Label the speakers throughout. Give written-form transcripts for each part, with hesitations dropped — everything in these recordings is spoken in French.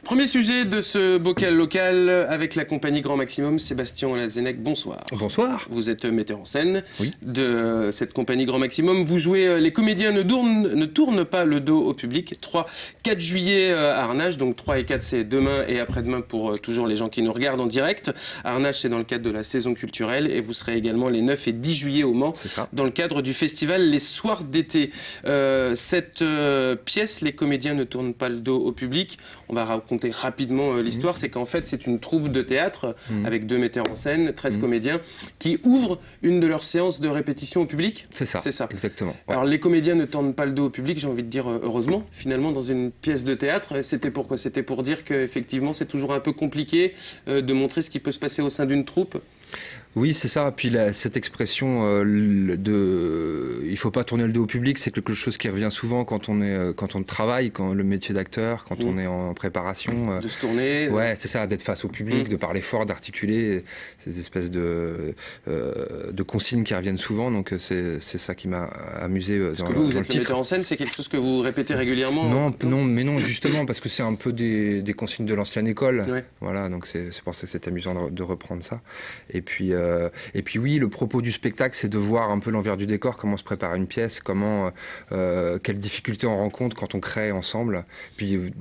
Speaker 1: Premier sujet de ce bocal local avec la compagnie Grand Maximum. Sébastien Lazenec, bonsoir.
Speaker 2: Bonsoir.
Speaker 1: Vous êtes metteur en scène
Speaker 2: oui.
Speaker 1: de cette compagnie Grand Maximum. Vous jouez Les comédiens ne tournent pas le dos au public. 3-4 juillet à Arnage, donc 3 et 4 c'est demain et après-demain pour toujours les gens qui nous regardent en direct. Arnage c'est dans le cadre de la saison culturelle et vous serez également les 9 et 10 juillet au Mans dans le cadre du festival Les Soirs d'été. Cette pièce, Les comédiens ne tournent pas le dos au public, on va raconter rapidement l'histoire, c'est qu'en fait c'est une troupe de théâtre avec 2 metteurs en scène, 13 comédiens qui ouvrent une de leurs séances de répétition au public.
Speaker 2: C'est ça, exactement. Ouais.
Speaker 1: Alors les comédiens ne tournent pas le dos au public, j'ai envie de dire heureusement, finalement dans une pièce de théâtre. C'était pourquoi? C'était pour dire qu'effectivement c'est toujours un peu compliqué de montrer ce qui peut se passer au sein d'une troupe.
Speaker 2: Oui, c'est ça. Puis cette expression il faut pas tourner le dos au public, c'est quelque chose qui revient souvent quand on travaille, quand le métier d'acteur, quand on est en préparation.
Speaker 1: De se tourner.
Speaker 2: Ouais, c'est ça, d'être face au public, de parler fort, d'articuler, ces espèces de consignes qui reviennent souvent. Donc c'est ça qui m'a amusé dans le titre.
Speaker 1: Parce que vous êtes le metteur en scène, c'est quelque chose que vous répétez régulièrement?
Speaker 2: Non, justement, parce que c'est un peu des consignes de l'ancienne école.
Speaker 1: Ouais.
Speaker 2: Voilà, donc c'est pour ça que c'est amusant de reprendre ça. Et puis oui, le propos du spectacle, c'est de voir un peu l'envers du décor, comment se prépare une pièce, quelles difficultés on rencontre quand on crée ensemble, puis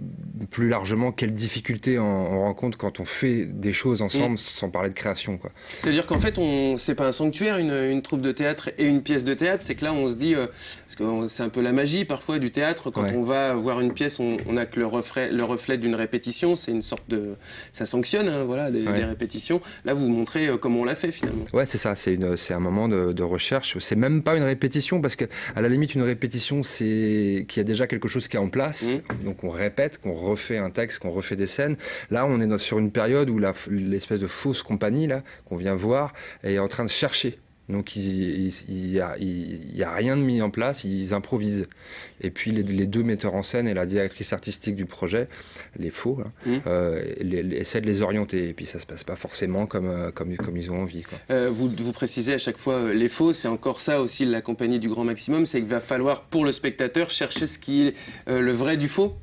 Speaker 2: plus largement, quelles difficultés on rencontre quand on fait des choses ensemble, sans parler de création, quoi.
Speaker 1: C'est-à-dire qu'en fait, c'est pas un sanctuaire, une troupe de théâtre et une pièce de théâtre, c'est que là, on se dit, parce que c'est un peu la magie parfois du théâtre, quand on va voir une pièce, on n'a que le reflet d'une répétition, c'est une sorte de... ça sanctionne, hein, voilà, des répétitions. Là, vous montrez comment on l'a fait, finalement.
Speaker 2: Ouais, c'est ça, c'est un moment de recherche. C'est même pas une répétition, parce que à la limite, une répétition, c'est qu'il y a déjà quelque chose qui est en place. Donc on répète, qu'on refait un texte, qu'on refait des scènes. Là, on est sur une période où l'espèce de fausse compagnie là qu'on vient voir est en train de chercher. Donc il y a rien de mis en place, ils improvisent. Et puis les 2 metteurs en scène et la directrice artistique du projet, les faux, essaient de les orienter. Et puis ça se passe pas forcément comme ils ont envie, quoi.
Speaker 1: Vous précisez à chaque fois les faux, c'est encore ça aussi la compagnie du Grand Maximum, c'est qu'il va falloir pour le spectateur chercher ce qui est le vrai du faux.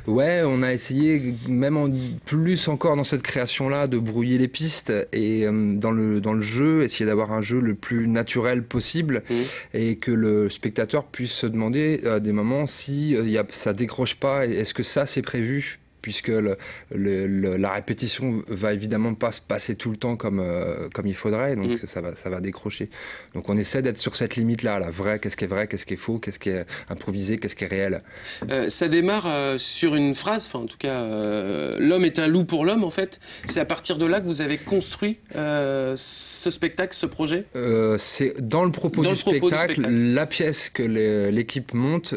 Speaker 2: Ouais, on a essayé même plus encore dans cette création-là de brouiller les pistes et dans le jeu, essayer d'avoir un jeu le plus naturel possible et que le spectateur puisse se demander à des moments si ça décroche pas, est-ce que ça c'est prévu, puisque la répétition va évidemment pas se passer tout le temps comme il faudrait, donc ça va décrocher. Donc on essaie d'être sur cette limite-là, la vraie, qu'est-ce qui est vrai, qu'est-ce qui est faux, qu'est-ce qui est improvisé, qu'est-ce qui est réel.
Speaker 1: Ça démarre sur une phrase, enfin en tout cas, l'homme est un loup pour l'homme en fait. C'est à partir de là que vous avez construit ce spectacle, ce projet?
Speaker 2: C'est dans le propos du spectacle, la pièce que l'équipe monte,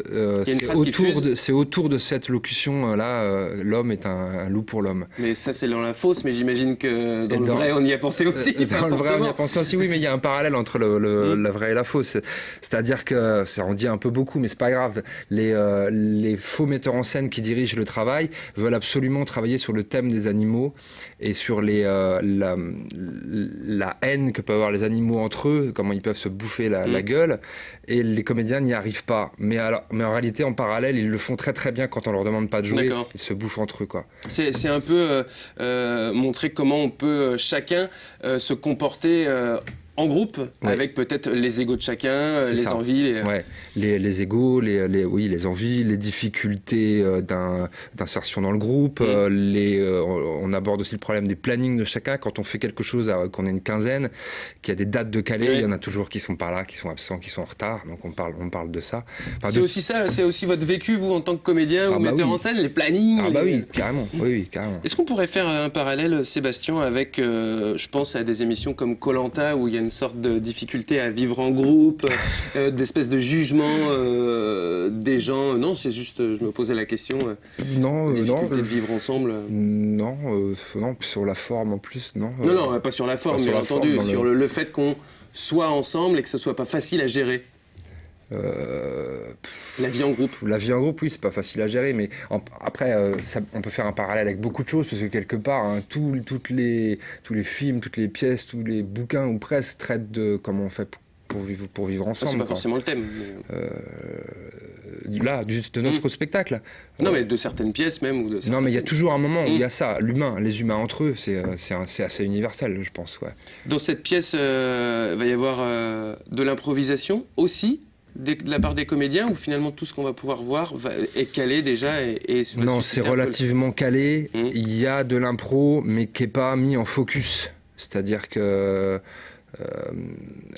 Speaker 2: c'est autour de cette locution-là, l'homme est un loup pour l'homme.
Speaker 1: Mais ça, c'est dans la fausse, mais j'imagine que dans le vrai, on y a pensé aussi.
Speaker 2: Dans le vrai, on y a pensé aussi, oui, mais il y a un parallèle entre la vraie et la fausse. C'est-à-dire que, ça en dit un peu beaucoup, mais c'est pas grave. Les faux metteurs en scène qui dirigent le travail veulent absolument travailler sur le thème des animaux et sur la haine que peuvent avoir les animaux entre eux, comment ils peuvent se bouffer la gueule. Et les comédiens n'y arrivent pas. Mais en réalité, en parallèle, ils le font très très bien quand on leur demande pas de jouer. Ils se bouffent entre eux, quoi.
Speaker 1: C'est un peu montrer comment on peut chacun se comporter en groupe, avec peut-être les égos de chacun, les envies.
Speaker 2: Les égos, les envies, les difficultés d'insertion dans le groupe. On aborde aussi le problème des plannings de chacun. Quand on fait quelque chose, qu'on est une quinzaine, qu'il y a des dates de calé, il y en a toujours qui sont pas là, qui sont absents, qui sont en retard. Donc on parle de ça.
Speaker 1: C'est aussi ça, c'est aussi votre vécu, vous, en tant que comédien ou metteur en scène, les plannings.
Speaker 2: Oui, carrément. Oui, carrément.
Speaker 1: Est-ce qu'on pourrait faire un parallèle, Sébastien, avec, je pense à des émissions comme Koh-Lanta, où il y a une sorte de difficulté à vivre en groupe, d'espèce de jugement des gens. Non, c'est juste, je me posais la question. Difficulté de vivre ensemble.
Speaker 2: Non, sur la forme en plus, non.
Speaker 1: Non, pas sur la forme, bien entendu, sur le fait qu'on soit ensemble et que ce soit pas facile à gérer. La vie en groupe.
Speaker 2: La vie en groupe, oui, c'est pas facile à gérer, mais après, on peut faire un parallèle avec beaucoup de choses, parce que quelque part, tous les films, toutes les pièces, tous les bouquins, ou presque, traitent de comment on fait pour vivre ensemble.
Speaker 1: C'est pas forcément le thème.
Speaker 2: de notre spectacle.
Speaker 1: Non, mais de certaines pièces même. Ou de
Speaker 2: non, mais il y a toujours un moment où il y a ça, les humains entre eux, c'est assez universel, je pense. Ouais.
Speaker 1: Dans cette pièce, il va y avoir de l'improvisation aussi de la part des comédiens, ou finalement tout ce qu'on va pouvoir voir est calé déjà
Speaker 2: Non, c'est relativement calé. Il y a de l'impro, mais qui n'est pas mis en focus. C'est-à-dire que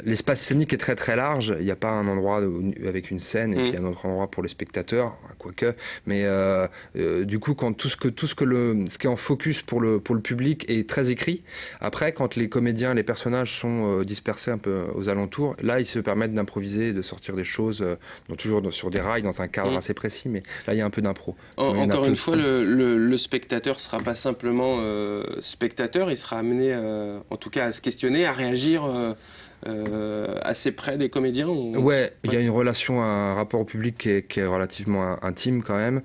Speaker 2: l'espace scénique est très très large. Il n'y a pas un endroit avec une scène et puis un autre endroit pour les spectateurs, quoique. Mais du coup, quand ce qui est en focus pour le public est très écrit. Après, quand les comédiens, les personnages sont dispersés un peu aux alentours, là, ils se permettent d'improviser, de sortir des choses, toujours sur des rails, dans un cadre assez précis. Mais là, il y a un peu d'impro.
Speaker 1: Encore une fois, le spectateur ne sera pas simplement spectateur. Il sera amené, en tout cas, à se questionner, à réagir assez près des comédiens.
Speaker 2: Ouais, il y a une relation, un rapport au public qui est relativement intime quand même.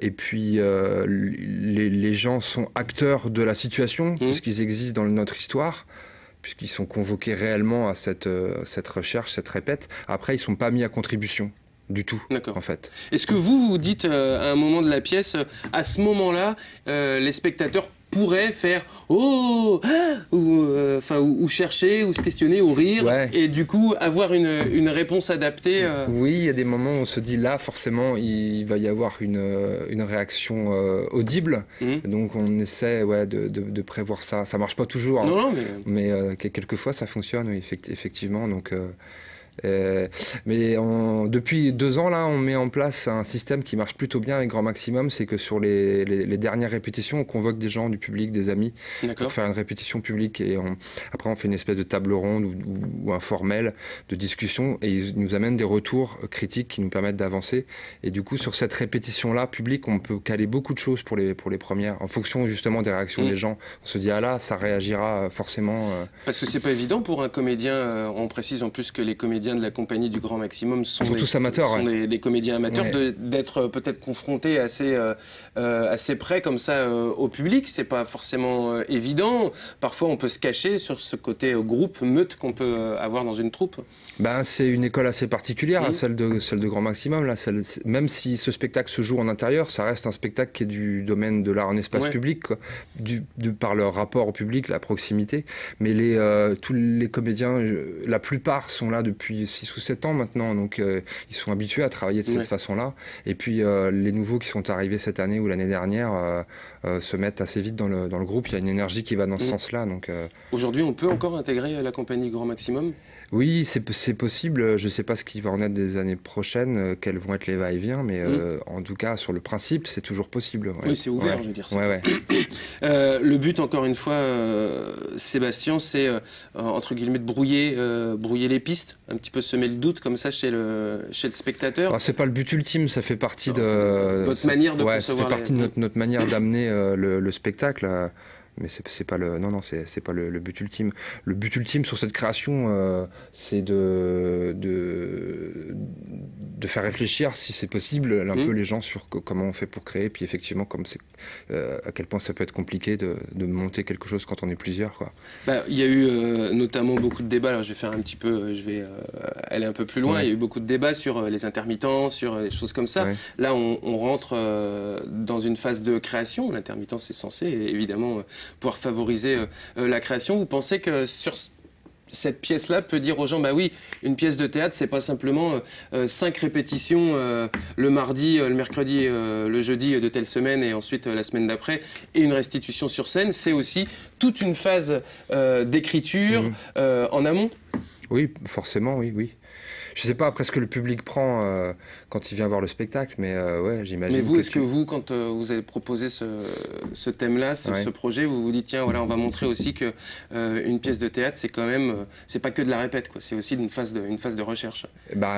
Speaker 2: Et puis les gens sont acteurs de la situation puisqu'ils existent dans notre histoire, puisqu'ils sont convoqués réellement à cette recherche, cette répète. Après, ils ne sont pas mis à contribution. Du tout, en fait.
Speaker 1: Est-ce que vous dites à un moment de la pièce, à ce moment-là, les spectateurs pourraient faire « Oh !» ou chercher, ou se questionner, ou rire, et du coup avoir une réponse adaptée
Speaker 2: Oui, il y a des moments où on se dit là, forcément, il va y avoir une réaction audible. Donc on essaie de prévoir ça. Ça ne marche pas toujours, mais quelquefois ça fonctionne, oui, effectivement. Donc, mais depuis 2 ans, là, on met en place un système qui marche plutôt bien avec Grand Maximum. C'est que sur les dernières répétitions, on convoque des gens du public, des amis, pour faire une répétition publique. Et après, on fait une espèce de table ronde ou informelle de discussion. Et ils nous amènent des retours critiques qui nous permettent d'avancer. Et du coup, sur cette répétition-là, publique, on peut caler beaucoup de choses pour les premières. En fonction justement des réactions des gens. On se dit, ah là, ça réagira forcément.
Speaker 1: Parce que c'est pas évident pour un comédien. On précise en plus que les comédiens de la compagnie du Grand Maximum sont
Speaker 2: tous amateurs,
Speaker 1: des comédiens amateurs, d'être peut-être confrontés assez près comme ça au public. C'est pas forcément évident. Parfois on peut se cacher sur ce côté groupe, meute qu'on peut avoir dans une troupe.
Speaker 2: C'est une école assez particulière, celle de Grand Maximum. Là, même si ce spectacle se joue en intérieur, ça reste un spectacle qui est du domaine de l'art en espace public, quoi, par leur rapport au public, la proximité. Mais tous les comédiens, la plupart sont là depuis 6 ou 7 ans maintenant, donc ils sont habitués à travailler de cette façon-là. Et puis les nouveaux qui sont arrivés cette année ou l'année dernière se mettent assez vite dans le groupe. Il y a une énergie qui va dans ce sens-là.
Speaker 1: Aujourd'hui, on peut encore intégrer la compagnie Grand Maximum ?
Speaker 2: Oui, c'est possible. Je ne sais pas ce qui va en être des années prochaines, quels vont être les va-et-vient, mais en tout cas, sur le principe, c'est toujours possible.
Speaker 1: Oui, c'est ouvert, je veux dire. Le but, encore une fois, Sébastien, c'est, entre guillemets, de brouiller les pistes, un petit peu semer le doute comme ça chez le spectateur.
Speaker 2: Alors, c'est pas le but ultime, ça fait partie
Speaker 1: votre manière de concevoir.
Speaker 2: Ça fait partie de notre manière d'amener le spectacle. Mais c'est pas c'est pas le but ultime. Le but ultime sur cette création, c'est de faire réfléchir, si c'est possible, un peu les gens sur comment on fait pour créer. Puis effectivement, à quel point ça peut être compliqué de monter quelque chose quand on est plusieurs, quoi.
Speaker 1: Il y a eu notamment beaucoup de débats. Alors je vais faire un petit peu, je vais aller un peu plus loin. Il y a eu beaucoup de débats sur les intermittents, sur des choses comme ça. Là, on rentre dans une phase de création. L'intermittence est censé évidemment pouvoir favoriser la création. Vous pensez que sur cette pièce-là peut dire aux gens, bah oui, une pièce de théâtre, c'est pas simplement 5 répétitions le mardi, le mercredi, le jeudi de telle semaine et ensuite la semaine d'après, et une restitution sur scène, c'est aussi toute une phase d'écriture en amont.
Speaker 2: Oui, forcément, oui. Je sais pas après ce que le public prend quand il vient voir le spectacle, mais j'imagine.
Speaker 1: Mais vous, est-ce que vous, quand vous avez proposé ce thème-là, ce projet, vous vous dites tiens, voilà, on va montrer aussi que une pièce de théâtre, c'est quand même, c'est pas que de la répète, quoi. C'est aussi une phase de recherche.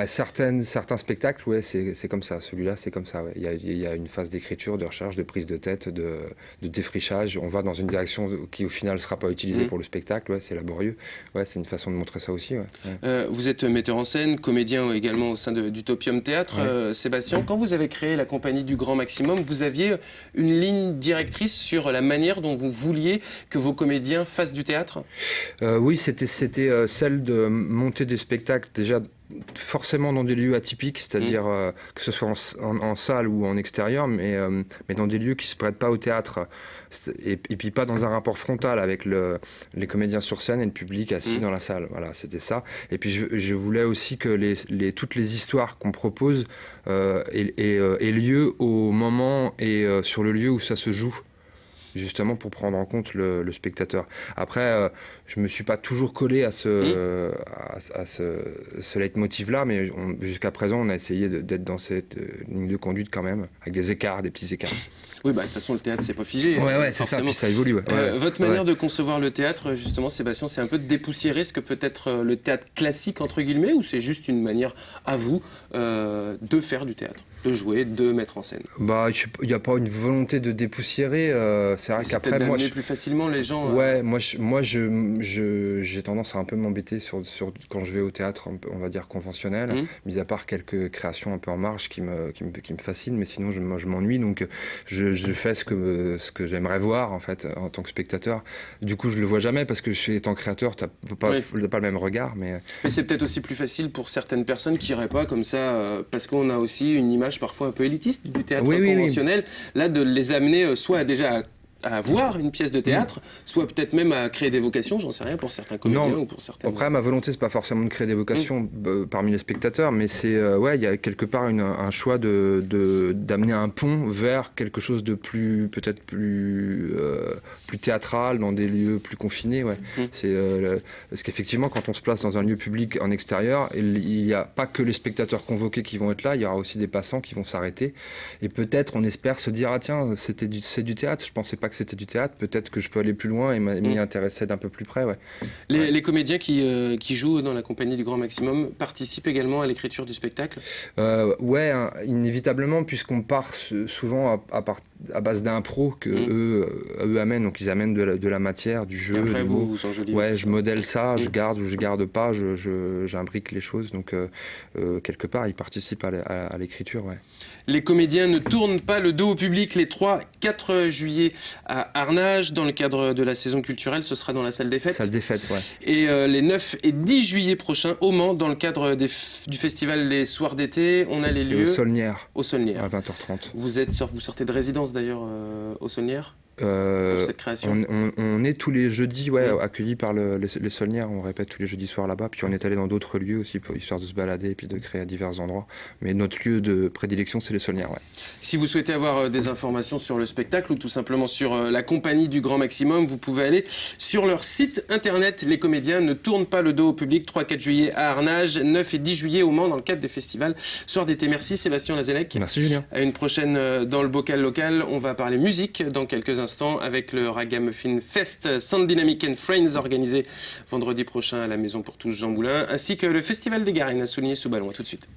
Speaker 2: Certains spectacles, c'est comme ça. Celui-là, c'est comme ça. Ouais. Il y a une phase d'écriture, de recherche, de prise de tête, de défrichage. On va dans une direction qui, au final, sera pas utilisée pour le spectacle. Ouais, c'est laborieux. Ouais, c'est une façon de montrer ça aussi. Ouais.
Speaker 1: Vous êtes metteur en scène, comédien également au sein d'Utopium Théâtre. Sébastien, quand vous avez créé la compagnie du Grand Maximum, vous aviez une ligne directrice sur la manière dont vous vouliez que vos comédiens fassent du théâtre ?
Speaker 2: Oui, c'était celle de monter des spectacles déjà forcément dans des lieux atypiques, c'est-à-dire que ce soit en salle ou en extérieur, mais dans des lieux qui ne se prêtent pas au théâtre. Et puis pas dans un rapport frontal avec les comédiens sur scène et le public assis dans la salle. Voilà, c'était ça. Et puis je voulais aussi que toutes les histoires qu'on propose aient lieu au moment et sur le lieu où ça se joue, justement pour prendre en compte le spectateur. Après, je me suis pas toujours collé à ce leitmotiv-là, mais jusqu'à présent, on a essayé d'être dans cette ligne de conduite quand même, avec des petits écarts.
Speaker 1: Oui, de toute façon, le théâtre, c'est pas figé.
Speaker 2: Ouais, c'est ça, puis ça évolue.
Speaker 1: Votre manière de concevoir le théâtre, justement, Sébastien, c'est un peu de dépoussiérer ce que peut être le théâtre classique, entre guillemets, ou c'est juste une manière à vous de faire du théâtre, de jouer, de mettre en scène?
Speaker 2: Il n'y a pas une volonté de dépoussiérer. C'est vrai qu'après, moi,
Speaker 1: plus facilement les gens.
Speaker 2: Ouais, moi, j'ai tendance à un peu m'embêter sur quand je vais au théâtre, on va dire conventionnel, mis à part quelques créations un peu en marge qui me fascinent, mais sinon, je m'ennuie, donc je fais ce que j'aimerais voir en fait en tant que spectateur. Du coup, je le vois jamais parce que étant créateur, t'as pas le même regard. Mais
Speaker 1: c'est peut-être aussi plus facile pour certaines personnes qui n'iraient pas comme ça, parce qu'on a aussi une image parfois un peu élitiste du théâtre conventionnel. Là, de les amener soit déjà à voir une pièce de théâtre, soit peut-être même à créer des vocations, j'en sais rien, pour certains comédiens ou pour certains...
Speaker 2: Après, ma volonté, c'est pas forcément de créer des vocations parmi les spectateurs, mais c'est, il y a quelque part un choix d'amener un pont vers quelque chose de peut-être plus théâtral, dans des lieux plus confinés, C'est, parce qu'effectivement, quand on se place dans un lieu public en extérieur, il n'y a pas que les spectateurs convoqués qui vont être là, il y aura aussi des passants qui vont s'arrêter, et peut-être, on espère se dire, ah tiens, c'est du théâtre, je pensais pas que c'était du théâtre, peut-être que je peux aller plus loin et m'y intéresser d'un peu plus près.
Speaker 1: Les comédiens qui jouent dans la compagnie du Grand Maximum participent également à l'écriture du spectacle?
Speaker 2: Inévitablement, puisqu'on part souvent à base d'impro que eux amènent, donc ils amènent de la matière, du jeu.
Speaker 1: Et après, vous enjolivez.
Speaker 2: Ouais, je modèle ça, je garde ou je garde pas, j'imbrique les choses, donc quelque part, ils participent à l'écriture.
Speaker 1: Les comédiens ne tournent pas le dos au public les 3-4 juillet à Arnage, dans le cadre de la saison culturelle, ce sera dans la salle des fêtes.
Speaker 2: Salle des fêtes,
Speaker 1: Et les 9 et 10 juillet prochains, au Mans, dans le cadre du festival des Soirs d'été, on a les lieux...
Speaker 2: Au Saulnières. À 20h30.
Speaker 1: Vous sortez de résidence d'ailleurs au Saulnières pour cette création.
Speaker 2: On est tous les jeudis accueillis par les Saulnières, on répète tous les jeudis soirs là-bas, puis on est allé dans d'autres lieux aussi, histoire de se balader et puis de créer à divers endroits. Mais notre lieu de prédilection, c'est les Saulnières.
Speaker 1: Si vous souhaitez avoir des informations sur le spectacle ou tout simplement sur la compagnie du Grand Maximum, vous pouvez aller sur leur site internet. Les comédiens ne tournent pas le dos au public. 3-4 juillet à Arnage, 9 et 10 juillet au Mans, dans le cadre des festivals Soir d'été. Merci Sébastien Lazennec.
Speaker 2: Merci Julien.
Speaker 1: À une prochaine dans le bocal local. On va parler musique dans quelques instants avec le Ragamuffin Fest Sound Dynamic and Friends organisé vendredi prochain à la Maison pour tous Jean Moulin, ainsi que le Festival des Garennes à Saulnières-sous-Ballon. À tout de suite.